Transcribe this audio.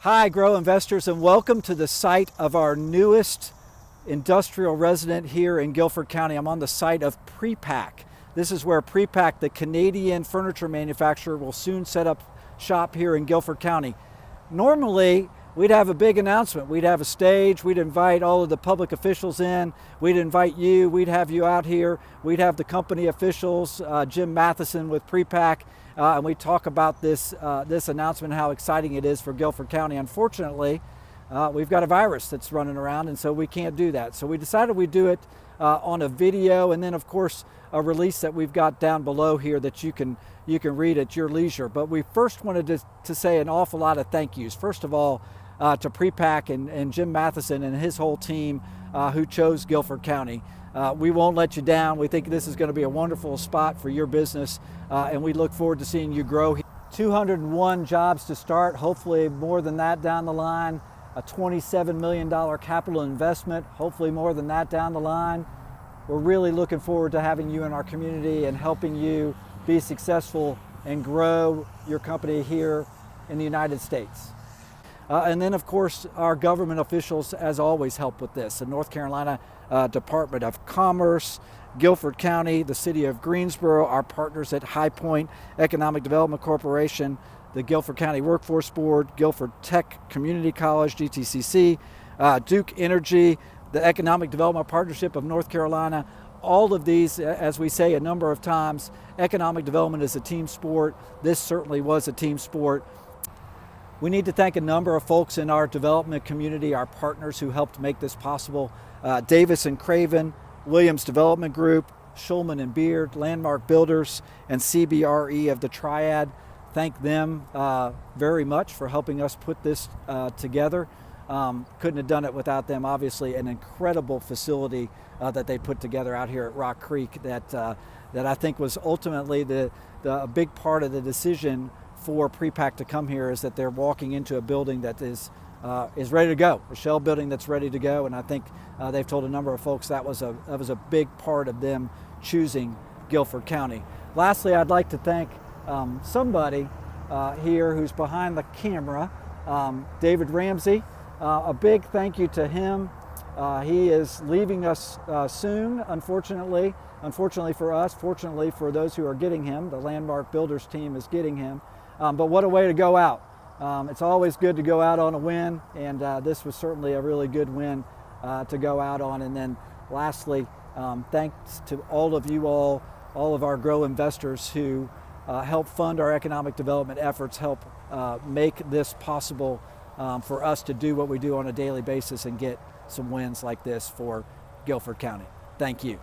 Hi, Grow investors, and welcome to the site of our newest industrial resident here in Guilford County. I'm on the site of Prepac. This is where Prepac, the Canadian furniture manufacturer, will soon set up shop here in Guilford County. Normally, we'd have a big announcement. We'd have a stage, we'd invite all of the public officials in, we'd invite you, we'd have you out here, we'd have the company officials, Jim Matheson with Prepac, and we talk about this announcement, how exciting it is for Guilford County. Unfortunately, we've got a virus that's running around, and so we can't do that. So we decided we'd do it on a video, and then of course a release that we've got down below here that you can read at your leisure. But we first wanted to say an awful lot of thank yous. First of all, to Prepac and Jim Matheson and his whole team who chose Guilford County. We won't let you down. We think this is going to be a wonderful spot for your business, and we look forward to seeing you grow. 201 jobs to start, hopefully more than that down the line. A $27 million capital investment, hopefully more than that down the line. We're really looking forward to having you in our community and helping you be successful and grow your company here in the United States. And then, of course, our government officials, as always, help with this. The North Carolina Department of Commerce, Guilford County, the City of Greensboro, our partners at High Point Economic Development Corporation, the Guilford County Workforce Board, Guilford Tech Community College, GTCC, Duke Energy, the Economic Development Partnership of North Carolina. All of these, as we say a number of times, economic development is a team sport. This certainly was a team sport. We need to thank a number of folks in our development community, our partners who helped make this possible. Davis and Craven, Williams Development Group, Schulman and Beard, Landmark Builders, and CBRE of the Triad. Thank them very much for helping us put this together. Couldn't have done it without them. Obviously, an incredible facility that they put together out here at Rock Creek that I think was ultimately the big part of the decision for Prepac to come here, is that they're walking into a building that is ready to go, a shell building that's ready to go. And I think they've told a number of folks that was a big part of them choosing Guilford County. Lastly, I'd like to thank somebody here who's behind the camera, David Ramsey. A big thank you to him. He is leaving us soon, unfortunately. Unfortunately for us, fortunately for those who are getting him. The Landmark Builders team is getting him. But what a way to go out. It's always good to go out on a win, and this was certainly a really good win to go out on. And then lastly, thanks to all of you all of our Grow investors who help fund our economic development efforts, help make this possible for us to do what we do on a daily basis and get some wins like this for Guilford County. Thank you.